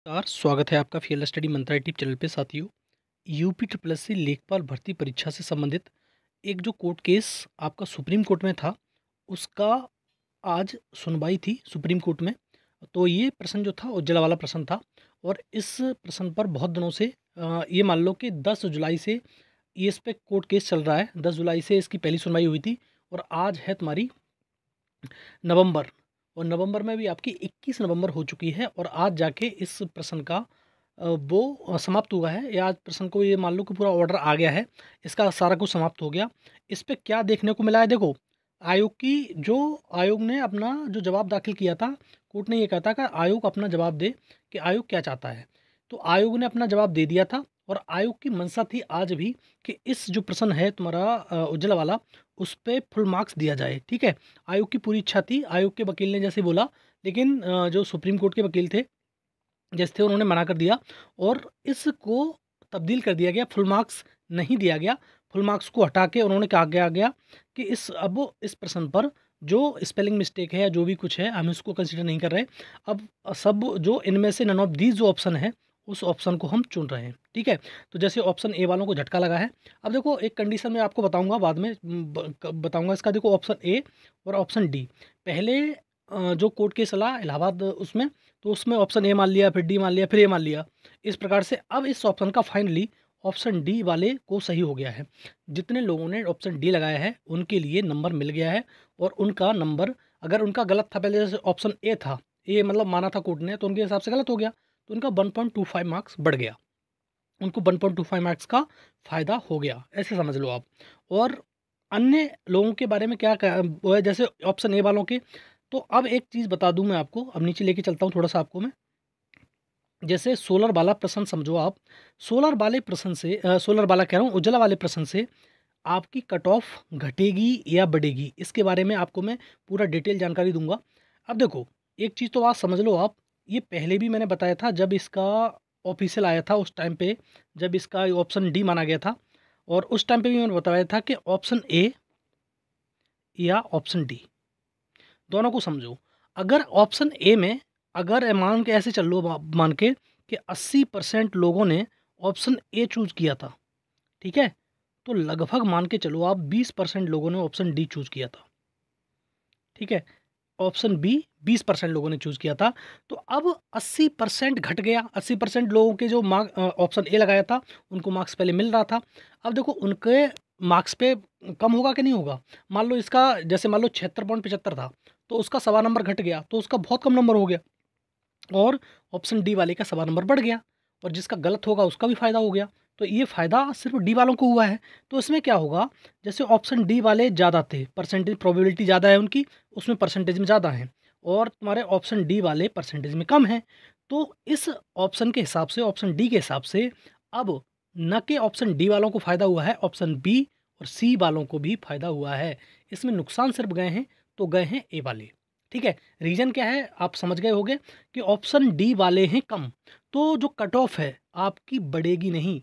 नमस्कार, स्वागत है आपका फील्ड स्टडी मंत्रा यूट्यूब चैनल पे। साथियों, यूपी ट्रिपल एस सी लेखपाल भर्ती परीक्षा से संबंधित एक जो कोर्ट केस आपका सुप्रीम कोर्ट में था, उसका आज सुनवाई थी सुप्रीम कोर्ट में। तो ये प्रश्न जो था उज्ज्वला वाला प्रश्न था, और इस प्रश्न पर बहुत दिनों से ये मान लो कि 10 जुलाई से ये इस पे कोर्ट केस चल रहा है। 10 जुलाई से इसकी पहली सुनवाई हुई थी, और आज है तुम्हारी नवंबर, और नवंबर में भी आपकी 21 नवंबर हो चुकी है, और आज जाके इस प्रश्न का वो समाप्त हुआ है। या आज प्रश्न को ये मान लो कि पूरा ऑर्डर आ गया है, इसका सारा कुछ समाप्त हो गया। इस पे क्या देखने को मिला है, देखो, आयोग की जो आयोग ने अपना जो जवाब दाखिल किया था, कोर्ट ने ये कहा था कि आयोग अपना जवाब दे कि आयोग क्या चाहता है। तो आयोग ने अपना जवाब दे दिया था, और आयोग की मंशा थी आज भी कि इस जो प्रश्न है तुम्हारा उज्ज्वला वाला, उस पे फुल मार्क्स दिया जाए। ठीक है, आयोग की पूरी इच्छा थी। आयोग के वकील ने जैसे बोला, लेकिन जो सुप्रीम कोर्ट के वकील थे जैसे थे, उन्होंने मना कर दिया, और इसको तब्दील कर दिया गया, फुल मार्क्स नहीं दिया गया। फुल मार्क्स को हटा के उन्होंने कहा गया कि अब इस प्रश्न पर जो स्पेलिंग मिस्टेक है या जो भी कुछ है, हम इसको कंसिडर नहीं कर रहे। अब सब जो इनमें से नन ऑफ दीज जो ऑप्शन है, उस ऑप्शन को हम चुन रहे हैं। ठीक है, तो जैसे ऑप्शन ए वालों को झटका लगा है। अब देखो, एक कंडीशन में आपको बताऊंगा, बाद में बताऊंगा इसका। देखो, ऑप्शन ए और ऑप्शन डी, पहले जो कोर्ट केस चला इलाहाबाद उसमें, तो उसमें ऑप्शन ए मान लिया, फिर डी मान लिया, फिर ए मान लिया। इस प्रकार से अब इस ऑप्शन का फाइनली ऑप्शन डी वाले को सही हो गया है। जितने लोगों ने ऑप्शन डी लगाया है उनके लिए नंबर मिल गया है, और उनका नंबर, अगर उनका गलत था पहले, जैसे ऑप्शन ए था, ए मतलब माना था कोर्ट ने, तो उनके हिसाब से गलत हो गया, तो उनका 1.25 मार्क्स बढ़ गया। उनको 1.25 मार्क्स का फ़ायदा हो गया, ऐसे समझ लो आप। और अन्य लोगों के बारे में क्या वो है, जैसे ऑप्शन ए वालों के, तो अब एक चीज़ बता दूं मैं आपको, अब नीचे लेके चलता हूँ थोड़ा सा आपको मैं। जैसे सोलर वाला प्रश्न समझो आप, सोलर वाले प्रश्न से सोलर वाला कह रहा हूँ, उज्ज्वला वाले प्रश्न से आपकी कट ऑफ घटेगी या बढ़ेगी, इसके बारे में आपको मैं पूरा डिटेल जानकारी दूंगा। अब देखो, एक चीज़ तो बात समझ लो आप, ये पहले भी मैंने बताया था जब इसका ऑफिशियल आया था उस टाइम पे, जब इसका ऑप्शन डी माना गया था, और उस टाइम पे भी मैंने बताया था कि ऑप्शन ए या ऑप्शन डी, दोनों को समझो। अगर ऑप्शन ए में, अगर मान के ऐसे चल लो, मान के कि 80% लोगों ने ऑप्शन ए चूज किया था, ठीक है, तो लगभग मान के चलो आप 20% लोगों ने ऑप्शन डी चूज किया था। ठीक है, ऑप्शन बी 20% लोगों ने चूज किया था। तो अब 80% घट गया। 80% लोगों के जो मार्क ऑप्शन ए लगाया था, उनको मार्क्स पहले मिल रहा था। अब देखो, उनके मार्क्स पे कम होगा कि नहीं होगा। मान लो इसका, जैसे मान लो 76.75 था, तो उसका सवा नंबर घट गया, तो उसका बहुत कम नंबर हो गया, और ऑप्शन डी वाले का सवा नंबर बढ़ गया, और जिसका गलत होगा उसका भी फ़ायदा हो गया। तो ये फ़ायदा सिर्फ डी वालों को हुआ है। तो इसमें क्या होगा, जैसे ऑप्शन डी वाले ज़्यादा थे, परसेंटेज प्रोबेबिलिटी ज़्यादा है उनकी, उसमें परसेंटेज में ज़्यादा है, और तुम्हारे ऑप्शन डी वाले परसेंटेज में कम है। तो इस ऑप्शन के हिसाब से, ऑप्शन डी के हिसाब से, अब न कि ऑप्शन डी वालों को फ़ायदा हुआ है, ऑप्शन बी और सी वालों को भी फ़ायदा हुआ है। इसमें नुकसान सिर्फ गए हैं, तो गए हैं ए वाले। ठीक है, रीज़न क्या है आप समझ गए होंगे कि ऑप्शन डी वाले हैं कम, तो जो कट ऑफ है आपकी बढ़ेगी नहीं।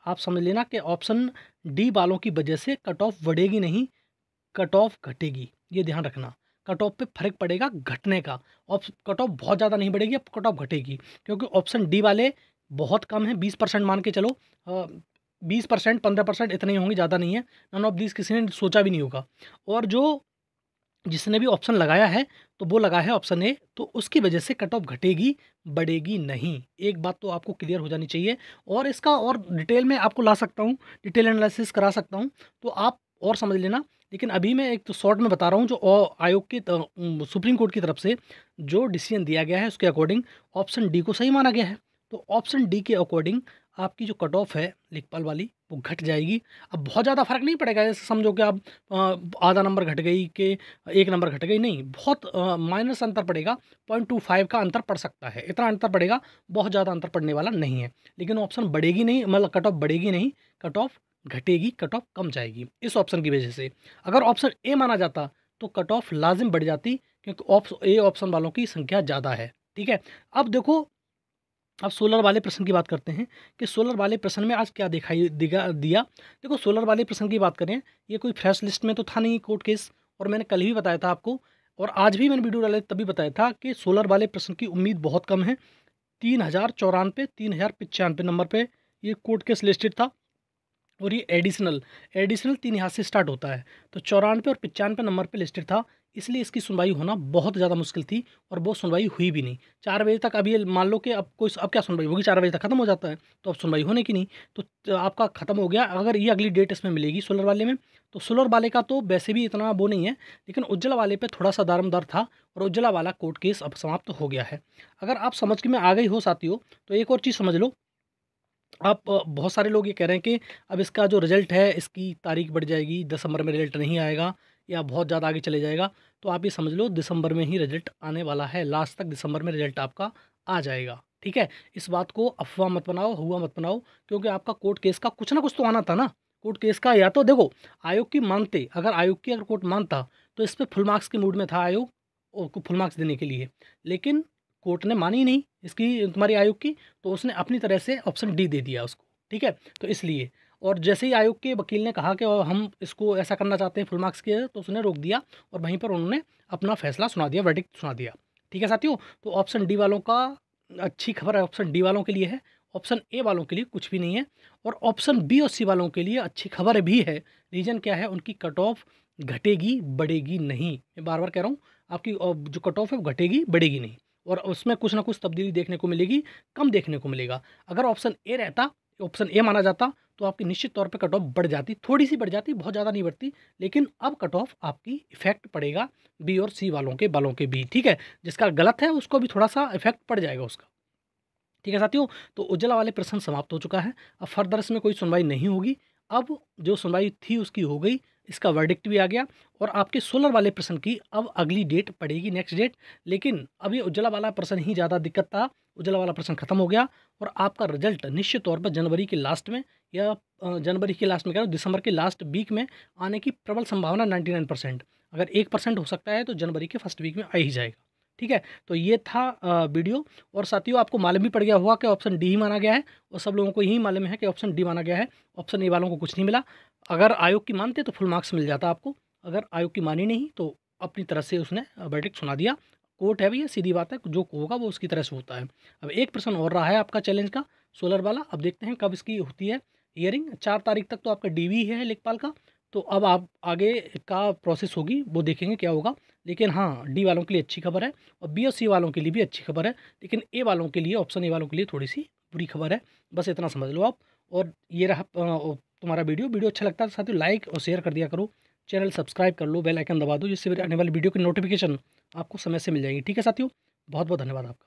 आप समझ लेना कि ऑप्शन डी वालों की वजह से कट ऑफ बढ़ेगी नहीं, कट ऑफ घटेगी। ये ध्यान रखना, कट ऑफ पे फर्क पड़ेगा घटने का। कट ऑफ बहुत ज़्यादा नहीं बढ़ेगी, अब कट ऑफ घटेगी, क्योंकि ऑप्शन डी वाले बहुत कम है, 20% मान के चलो, 20% 15% इतने ही होंगे, ज़्यादा नहीं है। नन ऑफ दिस किसी ने सोचा भी नहीं होगा। और जो जिसने भी ऑप्शन लगाया है, तो वो लगा है ऑप्शन ए, तो उसकी वजह से कट ऑफ घटेगी, बढ़ेगी नहीं। एक बात तो आपको क्लियर हो जानी चाहिए, और इसका और डिटेल में आपको ला सकता हूँ, डिटेल एनालिसिस करा सकता हूँ, तो आप और समझ लेना। लेकिन अभी मैं एक तो शॉर्ट में बता रहा हूँ, जो आयोग की सुप्रीम कोर्ट की तरफ से जो डिसीजन दिया गया है, उसके अकॉर्डिंग ऑप्शन डी को सही माना गया है। तो ऑप्शन डी के अकॉर्डिंग आपकी जो कट ऑफ है लेखपाल वाली, वो घट जाएगी। अब बहुत ज़्यादा फर्क नहीं पड़ेगा, जैसे समझो कि आप आधा नंबर घट गई कि एक नंबर घट गई, नहीं, बहुत माइनस अंतर पड़ेगा। 0.25 का अंतर पड़ सकता है, इतना अंतर पड़ेगा, बहुत ज़्यादा अंतर पड़ने वाला नहीं है। लेकिन ऑप्शन बढ़ेगी नहीं, मतलब कट ऑफ बढ़ेगी नहीं, कट ऑफ घटेगी, कट ऑफ कम जाएगी इस ऑप्शन की वजह से। अगर ऑप्शन ए माना जाता तो कट ऑफ लाजिम बढ़ जाती, क्योंकि ए ऑप्शन वालों की संख्या ज़्यादा है। ठीक है, अब देखो, अब सोलर वाले प्रश्न की बात करते हैं कि सोलर वाले प्रश्न में आज क्या दिखाई दिया। देखो, सोलर वाले प्रश्न की बात करें, ये कोई फ्रेश लिस्ट में तो था नहीं कोर्ट केस, और मैंने कल ही बताया था आपको, और आज भी मैंने वीडियो डाले तभी बताया था कि सोलर वाले प्रश्न की उम्मीद बहुत कम है। 3094 3095 नंबर पे ये कोर्ट केस लिस्टेड था। और ये एडिशनल 3 यहाँ से स्टार्ट होता है। तो 94 और 95 नंबर पे लिस्टेड था, इसलिए इसकी सुनवाई होना बहुत ज़्यादा मुश्किल थी और वो सुनवाई हुई भी नहीं। 4 बजे तक, अब ये मान लो कि अब क्या सुनवाई होगी, 4 बजे तक खत्म हो जाता है, तो अब सुनवाई होने की नहीं। तो आपका खत्म हो गया। अगर ये अगली डेट इसमें मिलेगी सोलर वाले में, तो सोलर वाले का तो वैसे भी इतना वो नहीं है, लेकिन उज्ज्वला वाले पे थोड़ा सा दारोमदार था और उज्ज्वला वाला कोर्ट केस अब समाप्त हो गया है। अगर आप समझ के में आ गई हो साथियों, तो एक और चीज़ समझ लो। आप बहुत सारे लोग ये कह रहे हैं कि अब इसका जो रिज़ल्ट है, इसकी तारीख बढ़ जाएगी, दिसंबर में रिज़ल्ट नहीं आएगा या बहुत ज़्यादा आगे चले जाएगा। तो आप ये समझ लो, दिसंबर में ही रिज़ल्ट आने वाला है, लास्ट तक दिसंबर में रिज़ल्ट आपका आ जाएगा, ठीक है? इस बात को अफ़वाह मत बनाओ, हुआ मत बनाओ, क्योंकि आपका कोर्ट केस का कुछ ना कुछ तो आना था ना। कोर्ट केस का, या तो देखो, आयोग की मानते, अगर कोर्ट मानता, तो इस पे फुल मार्क्स के मूड में था आयोग, को फुल मार्क्स देने के लिए। लेकिन कोर्ट ने मानी नहीं इसकी, तुम्हारी आयोग की, तो उसने अपनी तरह से ऑप्शन डी दे दिया उसको, ठीक है? तो इसलिए, और जैसे ही आयोग के वकील ने कहा कि हम इसको ऐसा करना चाहते हैं फुल मार्क्स के, तो उसने रोक दिया और वहीं पर उन्होंने अपना फैसला सुना दिया, वर्डिक्ट सुना दिया, ठीक है साथियों? तो ऑप्शन डी वालों का अच्छी खबर है, ऑप्शन डी वालों के लिए है। ऑप्शन ए वालों के लिए कुछ भी नहीं है। और ऑप्शन बी और सी वालों के लिए अच्छी खबर भी है। रीज़न क्या है? उनकी कट ऑफ घटेगी, बढ़ेगी नहीं। मैं बार बार कह रहा हूँ, आपकी जो कट ऑफ है वो घटेगी, बढ़ेगी नहीं, और उसमें कुछ ना कुछ तब्दीली देखने को मिलेगी, कम देखने को मिलेगा। अगर ऑप्शन ए रहता, ऑप्शन ए माना जाता, तो आपकी निश्चित तौर पे कट ऑफ बढ़ जाती, थोड़ी सी बढ़ जाती, बहुत ज़्यादा नहीं बढ़ती। लेकिन अब कट ऑफ आपकी इफेक्ट पड़ेगा बी और सी वालों के भी, ठीक है? जिसका गलत है उसको भी थोड़ा सा इफेक्ट पड़ जाएगा उसका, ठीक है साथियों? तो उज्ज्वला वाले प्रश्न समाप्त हो चुका है। अब फर्दर इसमें कोई सुनवाई नहीं होगी। अब जो सुनवाई थी उसकी हो गई, इसका वर्डिक्ट भी आ गया। और आपके सोलर वाले प्रश्न की अब अगली डेट पड़ेगी, नेक्स्ट डेट। लेकिन अभी उज्ज्वला वाला प्रश्न ही ज़्यादा दिक्कत था। उज्ज्वला वाला प्रश्न खत्म हो गया और आपका रिजल्ट निश्चित तौर पर जनवरी के लास्ट में, या जनवरी के लास्ट में कह रहा हूँ, दिसंबर के लास्ट वीक में आने की प्रबल संभावना 99%। अगर 1% हो सकता है तो जनवरी के फर्स्ट वीक में आ ही जाएगा, ठीक है? तो ये था वीडियो। और साथियों, आपको मालूम भी पड़ गया होगा कि ऑप्शन डी ही माना गया है, और सब लोगों को यही मालूम है कि ऑप्शन डी माना गया है। ऑप्शन ए वालों को कुछ नहीं मिला। अगर आयोग की मानते तो फुल मार्क्स मिल जाता आपको। अगर आयोग की मानी नहीं तो अपनी तरह से उसने वर्डिक्ट सुना दिया। कोर्ट है भैया, सीधी बात है, जो होगा वो उसकी तरह से होता है। अब एक प्रश्न और रहा है आपका चैलेंज का, सोलर वाला। अब देखते हैं कब इसकी होती है हियरिंग। 4 तारीख तक तो आपका डीवी है लेखपाल का। तो अब आप आगे का प्रोसेस होगी वो देखेंगे क्या होगा। लेकिन हाँ, डी वालों के लिए अच्छी खबर है और बी और सी वालों के लिए भी अच्छी खबर है। लेकिन ए वालों के लिए, ऑप्शन ए वालों के लिए थोड़ी सी बुरी खबर है। बस इतना समझ लो आप। और ये रहा तुम्हारा वीडियो अच्छा लगता है तो साथियों लाइक और शेयर कर दिया करो। चैनल सब्सक्राइब कर लो, बेल आइकन दबा दो, जिससे मेरे आने वाली वीडियो की नोटिफिकेशन आपको समय से मिल जाएगी, ठीक है साथियों? बहुत बहुत धन्यवाद आपका।